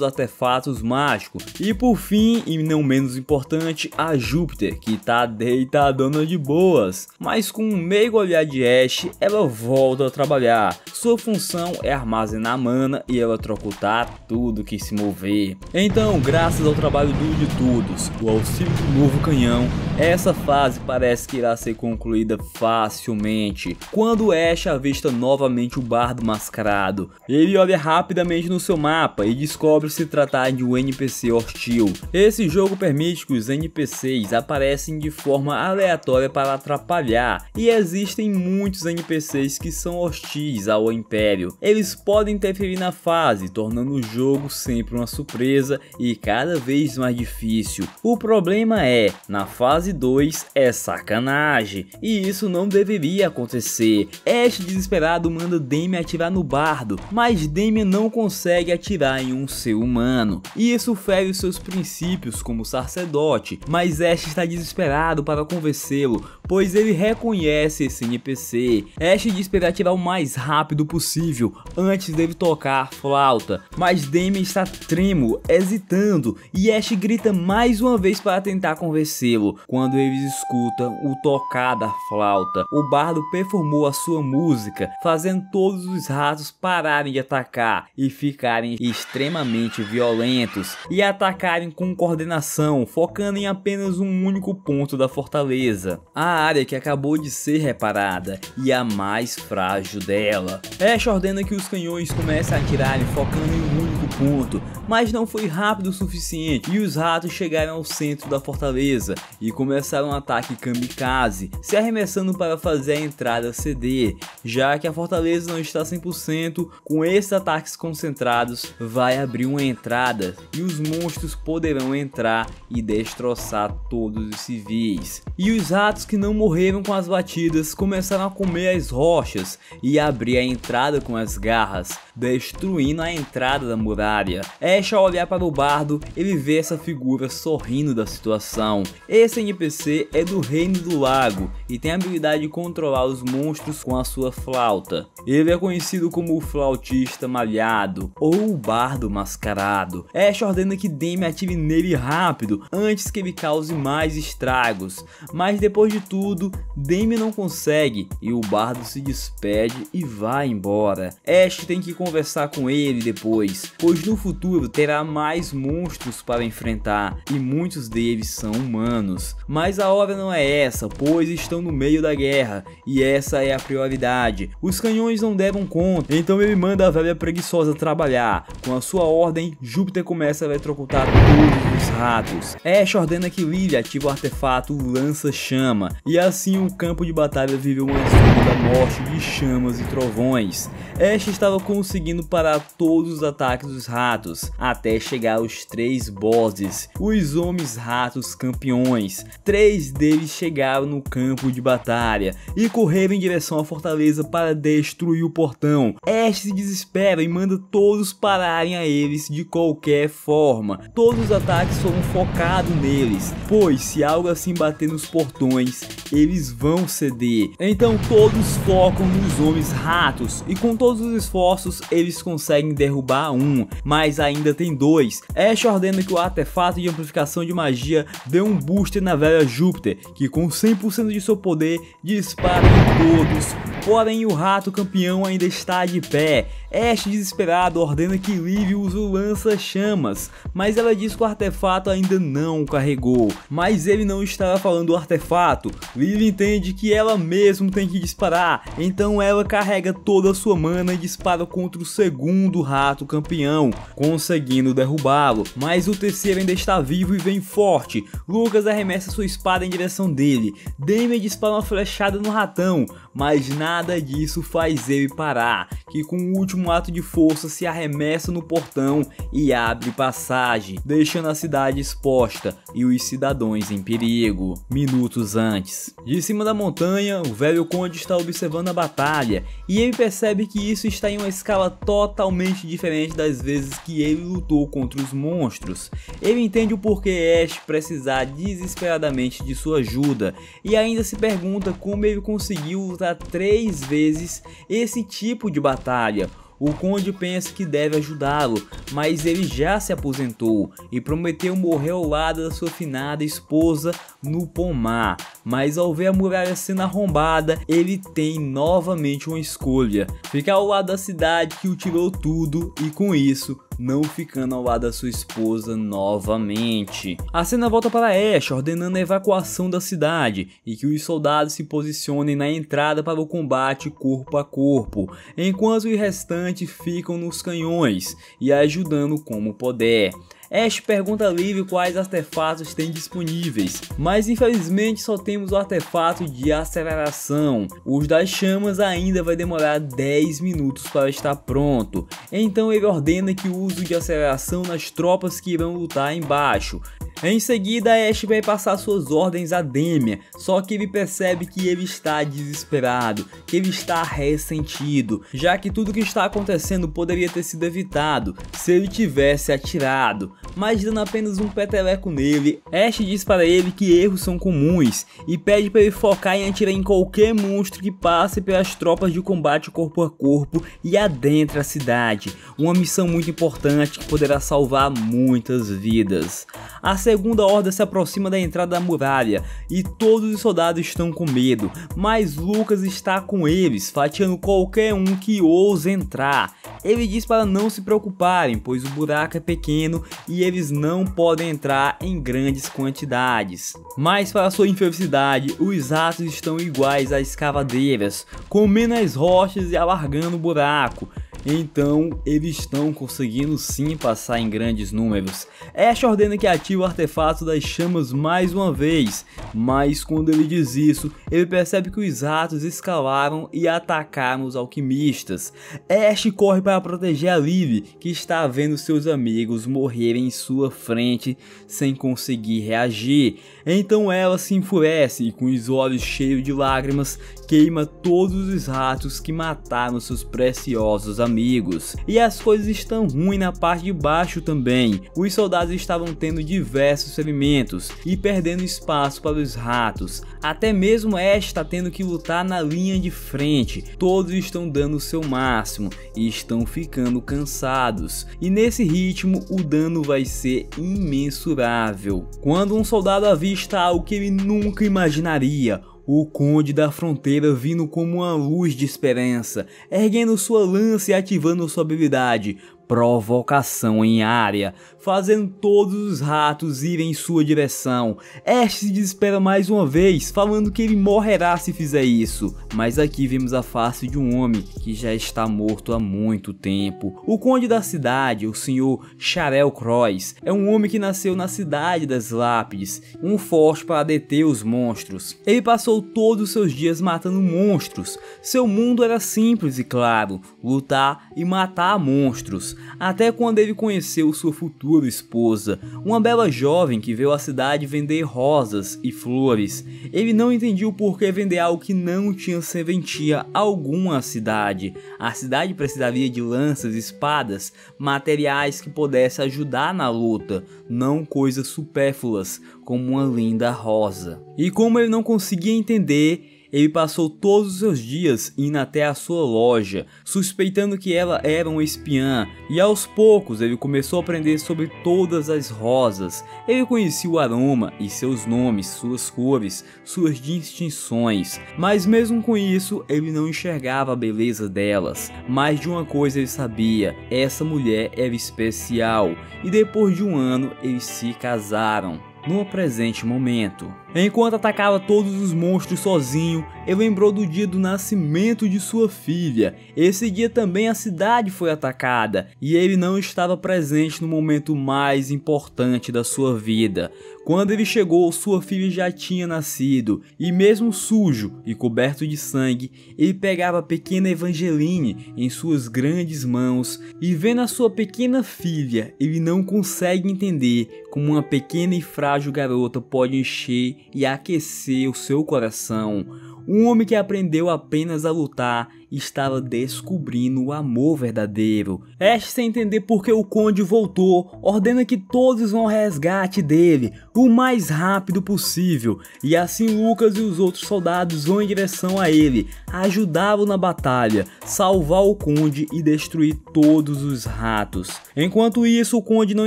artefatos mágicos. E por fim, e não menos importante, a Júpiter, que tá deitadona de boas. Mas com um meigo olhar de Ash, ela volta a trabalhar. Sua função é armazenar mana e eletrocutar tudo que se mover. Então, graças ao trabalho duro de todos, o auxílio do novo canhão, essa fase parece que irá ser concluída facilmente. Quando Ash avista novamente o Bardo Mascarado, ele olha rapidamente no seu mapa e descobre se tratar de um NPC hostil. Esse jogo permite que os NPCs aparecem de forma aleatória para atrapalhar, e existem muitos NPCs que são hostis ao Império. Eles podem interferir na fase, tornando o jogo sempre uma surpresa e cada vez mais difícil. O problema é, na fase 2 é sacanagem, e isso não deveria acontecer. Ash desesperado manda Damian atirar no Bardo, mas Damian não consegue atirar em um ser humano, e isso fere os seus princípios como sacerdote, mas Ash está desesperado para convencê-lo, pois ele reconhece esse NPC. Ash diz para ele atirar o mais rápido possível, antes dele tocar a flauta, mas Damian está trêmulo, hesitando, e Ash grita mais uma vez para tentar convencê-lo. Quando eles escutam o tocar da flauta, o Bardo performou a sua música, fazendo todos os ratos pararem de atacar e ficarem extremamente violentos, e atacarem com coordenação, focando em apenas um único ponto da fortaleza, a área que acabou de ser reparada e a mais frágil dela. Ash ordena que os canhões comecem a atirarem focando em um único ponto, mas não foi rápido o suficiente e os ratos chegaram ao centro da fortaleza e começaram um ataque kamikaze, se arremessando para fazer a entrada ceder. Já que a fortaleza não está 100%, com esses ataques concentrados vai abrir uma entrada e os monstros poderão entrar e destroçar todos os civis. E os ratos que não morreram com as batidas começaram a comer as rochas e abrir a entrada com as garras, destruindo a entrada da muralha. batalha. Ash, ao olhar para o bardo, ele vê essa figura sorrindo da situação. Esse NPC é do Reino do Lago e tem a habilidade de controlar os monstros com a sua flauta. Ele é conhecido como o Flautista Malhado ou o Bardo Mascarado. Ash ordena que Demi atire nele rápido antes que ele cause mais estragos, mas depois de tudo, Demi não consegue e o bardo se despede e vai embora. Ash tem que conversar com ele depois, pois no futuro terá mais monstros para enfrentar e muitos deles são humanos. Mas a hora não é essa, pois estão no meio da guerra e essa é a prioridade. Os canhões não deram conta, então ele manda a velha preguiçosa trabalhar. Com a sua ordem, Júpiter começa a eletrocutar todos os ratos. Ash ordena que Lily ative o artefato Lança-Chama e assim o campo de batalha vive uma zona da morte de chamas e trovões. Ash estava conseguindo parar todos os ataques dos ratos, até chegar aos 3 bosses, os homens ratos campeões. 3 deles chegaram no campo de batalha e correram em direção à fortaleza para destruir o portão. Ash se desespera e manda todos pararem a eles de qualquer forma. Todos os ataques foram focados neles, pois se algo assim bater nos portões, eles vão ceder. Então todos focam nos homens ratos e com todos os esforços eles conseguem derrubar um, mas ainda tem 2. Ash ordena que o artefato de amplificação de magia dê um booster na velha Júpiter, que com 100% de seu poder dispara em todos. Porém o rato campeão ainda está de pé. Ash, desesperado, ordena que Lily use o lança-chamas, mas ela diz que o artefato ainda não o carregou. Mas ele não estava falando do artefato. Lily entende que ela mesmo tem que disparar, então ela carrega toda a sua mana e dispara contra o segundo rato campeão, conseguindo derrubá-lo. Mas o terceiro ainda está vivo e vem forte. Lucas arremessa sua espada em direção dele. Demi dispara uma flechada no ratão, mas nada disso faz ele parar, que com o último ato de força se arremessa no portão e abre passagem, deixando a cidade exposta e os cidadãos em perigo. Minutos antes, de cima da montanha, o velho conde está observando a batalha e ele percebe que isso está em uma escala totalmente diferente das vezes que ele lutou contra os monstros. Ele entende o porquê Ash precisar desesperadamente de sua ajuda e ainda se pergunta como ele conseguiu lutar 3 vezes esse tipo de batalha. O conde pensa que deve ajudá-lo, mas ele já se aposentou e prometeu morrer ao lado da sua finada esposa no pomar. Mas ao ver a muralha sendo arrombada, ele tem novamente uma escolha: ficar ao lado da cidade que o tirou tudo e com isso não ficando ao lado da sua esposa novamente. A cena volta para Ash ordenando a evacuação da cidade e que os soldados se posicionem na entrada para o combate corpo a corpo, enquanto os restantes ficam nos canhões e ajudando como puder. Ash pergunta a Lily quais artefatos tem disponíveis, mas infelizmente só temos o artefato de aceleração. Os das chamas ainda vai demorar 10 minutos para estar pronto, então ele ordena que o uso de aceleração nas tropas que irão lutar embaixo. Em seguida, Ash vai passar suas ordens a Demi, só que ele percebe que ele está desesperado, que ele está ressentido, já que tudo que está acontecendo poderia ter sido evitado se ele tivesse atirado. Mas dando apenas um peteleco nele, Ash diz para ele que erros são comuns e pede para ele focar em atirar em qualquer monstro que passe pelas tropas de combate corpo a corpo e adentre a cidade, uma missão muito importante que poderá salvar muitas vidas. A segunda horda se aproxima da entrada da muralha e todos os soldados estão com medo, mas Lucas está com eles, fatiando qualquer um que ouse entrar. Ele diz para não se preocuparem, pois o buraco é pequeno e eles não podem entrar em grandes quantidades. Mas para sua infelicidade, os ratos estão iguais a escavadeiras, comendo as rochas e alargando o buraco. Então eles estão conseguindo sim passar em grandes números. Ash ordena que ative o artefato das chamas mais uma vez, mas quando ele diz isso, ele percebe que os ratos escalaram e atacaram os alquimistas. Ash corre para proteger a Lily, que está vendo seus amigos morrerem em sua frente sem conseguir reagir. Então ela se enfurece e com os olhos cheios de lágrimas queima todos os ratos que mataram seus preciosos amigos. amigos. E as coisas estão ruins na parte de baixo também. Os soldados estavam tendo diversos ferimentos e perdendo espaço para os ratos. Até mesmo Ash está tendo que lutar na linha de frente. Todos estão dando o seu máximo e estão ficando cansados. E nesse ritmo o dano vai ser imensurável. Quando um soldado avista algo que ele nunca imaginaria, o Conde da Fronteira vindo como uma luz de esperança, erguendo sua lança e ativando sua habilidade, Provocação em área, fazendo todos os ratos irem em sua direção. Ash se desespera mais uma vez, falando que ele morrerá se fizer isso. Mas aqui vemos a face de um homem que já está morto há muito tempo. O Conde da cidade, o Sr. Sharel Croix, é um homem que nasceu na Cidade das Lápides, um forte para deter os monstros. Ele passou todos os seus dias matando monstros. Seu mundo era simples e claro, lutar e matar monstros. Até quando ele conheceu sua futura esposa, uma bela jovem que veio à cidade vender rosas e flores. Ele não entendia o porquê vender algo que não tinha serventia alguma à cidade. A cidade precisaria de lanças, espadas, materiais que pudessem ajudar na luta, não coisas supérfluas como uma linda rosa. E como ele não conseguia entender, ele passou todos os seus dias indo até a sua loja, suspeitando que ela era uma espiã, e aos poucos ele começou a aprender sobre todas as rosas. Ele conhecia o aroma e seus nomes, suas cores, suas distinções, mas mesmo com isso ele não enxergava a beleza delas. Mais de uma coisa ele sabia: essa mulher era especial, e depois de um ano eles se casaram. No presente momento, enquanto atacava todos os monstros sozinho, ele lembrou do dia do nascimento de sua filha. Esse dia também a cidade foi atacada e ele não estava presente no momento mais importante da sua vida. Quando ele chegou, sua filha já tinha nascido, e mesmo sujo e coberto de sangue, ele pegava a pequena Evangeline em suas grandes mãos, e vendo a sua pequena filha, ele não consegue entender como uma pequena e frágil garota pode encher e aquecer o seu coração. Um homem que aprendeu apenas a lutar estava descobrindo o amor verdadeiro. Ash, sem entender por que o Conde voltou, ordena que todos vão ao resgate dele o mais rápido possível, e assim Lucas e os outros soldados vão em direção a ele, ajudá-lo na batalha, salvar o Conde e destruir todos os ratos. Enquanto isso, o Conde não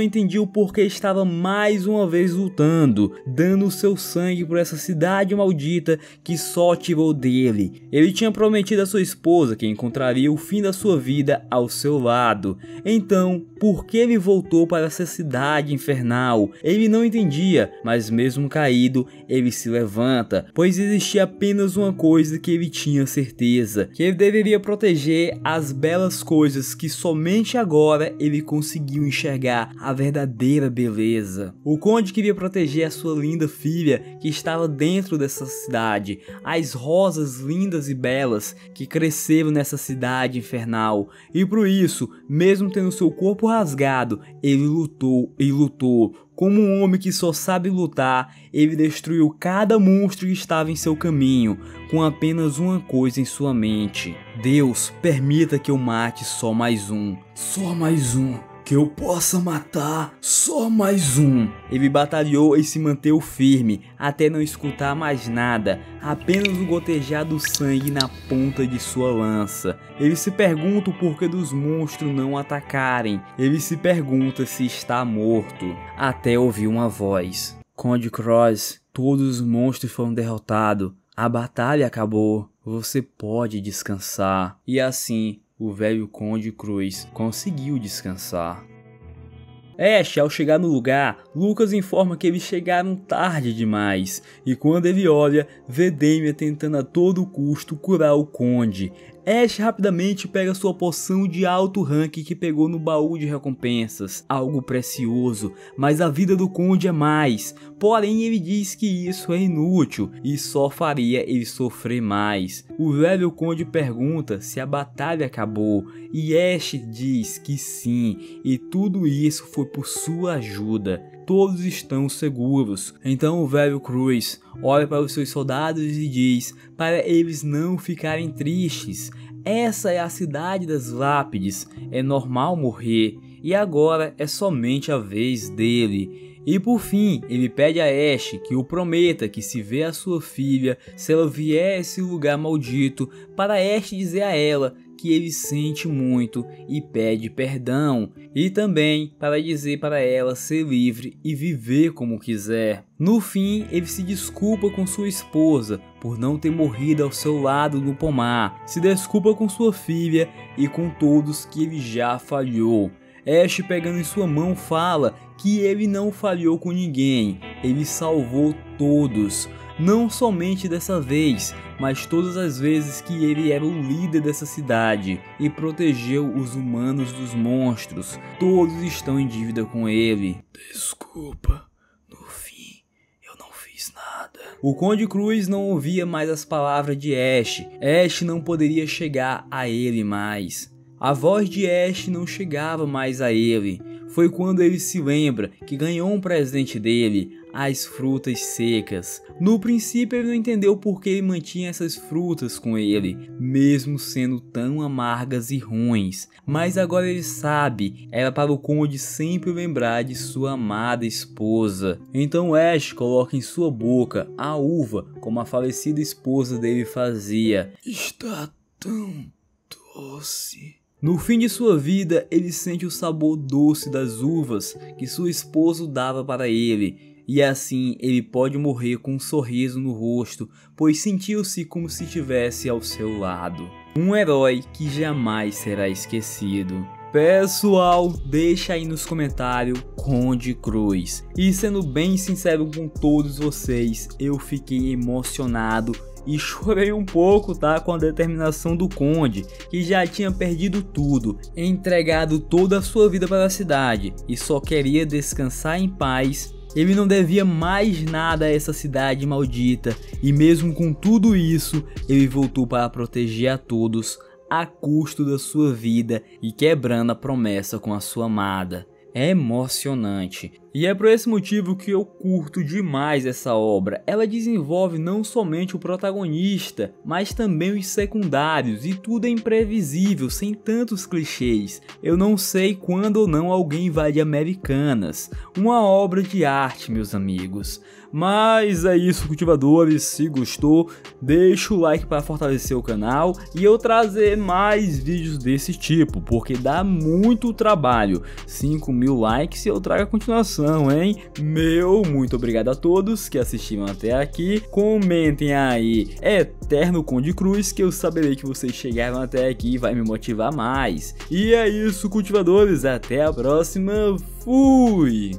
entendia o porquê estava mais uma vez lutando, dando seu sangue por essa cidade maldita que só tirou dele. Ele tinha prometido a sua esposa que encontraria o fim da sua vida ao seu lado. Então, por que ele voltou para essa cidade infernal? Ele não entendia, mas mesmo caído, ele se levanta, pois existia apenas uma coisa que ele tinha certeza: que ele deveria proteger as belas coisas que somente agora ele conseguiu enxergar a verdadeira beleza. O Conde queria proteger a sua linda filha que estava dentro dessa cidade, as rosas lindas e belas que cresceram nessa cidade infernal, e por isso, mesmo tendo seu corpo rasgado, ele lutou e lutou. Como um homem que só sabe lutar, ele destruiu cada monstro que estava em seu caminho, com apenas uma coisa em sua mente: Deus, permita que eu mate só mais um. Só mais um. Que eu possa matar só mais um. Ele batalhou e se manteve firme, até não escutar mais nada, apenas o gotejar do sangue na ponta de sua lança. Ele se pergunta o porquê dos monstros não atacarem. Ele se pergunta se está morto, até ouvir uma voz: Conde Croix, todos os monstros foram derrotados. A batalha acabou. Você pode descansar. E assim, o velho Conde Croix conseguiu descansar. Ash, ao chegar no lugar, Lucas informa que eles chegaram tarde demais, e quando ele olha, vê Damien tentando a todo custo curar o Conde. Ash rapidamente pega sua poção de alto rank que pegou no baú de recompensas, algo precioso, mas a vida do Conde é mais. Porém, ele diz que isso é inútil e só faria ele sofrer mais. O velho Conde pergunta se a batalha acabou e Ash diz que sim, e tudo isso foi por sua ajuda. Todos estão seguros. Então o velho Croix olha para os seus soldados e diz para eles não ficarem tristes. Essa é a cidade das lápides, é normal morrer, e agora é somente a vez dele. E por fim, ele pede a Ashe que o prometa que se vê a sua filha, se ela vier a esse lugar maldito, para Ashe dizer a ela que ele sente muito e pede perdão, e também para dizer para ela ser livre e viver como quiser. No fim, ele se desculpa com sua esposa por não ter morrido ao seu lado no pomar, se desculpa com sua filha e com todos que ele já falhou. Ashe, pegando em sua mão, fala que ele não falhou com ninguém, ele salvou todos. Não somente dessa vez, mas todas as vezes que ele era o líder dessa cidade e protegeu os humanos dos monstros. Todos estão em dívida com ele. Desculpa, no fim eu não fiz nada. O Conde Cruz não ouvia mais as palavras de Ashe. Ashe não poderia chegar a ele mais. A voz de Ashe não chegava mais a ele. Foi quando ele se lembra que ganhou um presente dele, as frutas secas. No princípio ele não entendeu por que ele mantinha essas frutas com ele, mesmo sendo tão amargas e ruins. Mas agora ele sabe, era para o Conde sempre lembrar de sua amada esposa. Então Ashe coloca em sua boca a uva como a falecida esposa dele fazia. Está tão doce. No fim de sua vida, ele sente o sabor doce das uvas que sua esposa dava para ele, e assim ele pode morrer com um sorriso no rosto, pois sentiu-se como se estivesse ao seu lado. Um herói que jamais será esquecido. Pessoal, deixa aí nos comentários Conde Cruz. E sendo bem sincero com todos vocês, eu fiquei emocionado e chorei um pouco, tá, com a determinação do Conde, que já tinha perdido tudo, entregado toda a sua vida para a cidade e só queria descansar em paz. Ele não devia mais nada a essa cidade maldita, e mesmo com tudo isso, ele voltou para proteger a todos a custo da sua vida e quebrando a promessa com a sua amada. É emocionante. E é por esse motivo que eu curto demais essa obra. Ela desenvolve não somente o protagonista, mas também os secundários, e tudo é imprevisível, sem tantos clichês. Eu não sei quando ou não alguém vai de Americanas. Uma obra de arte, meus amigos. Mas é isso, cultivadores. Se gostou, deixa o like para fortalecer o canal e eu trazer mais vídeos desse tipo, porque dá muito trabalho. 5.000 likes e eu trago a continuação, hein? Muito obrigado a todos que assistiram até aqui. Comentem aí Eterno Conde Cruz, que eu saberei que vocês chegaram até aqui e vai me motivar mais. E é isso, cultivadores, até a próxima. Fui!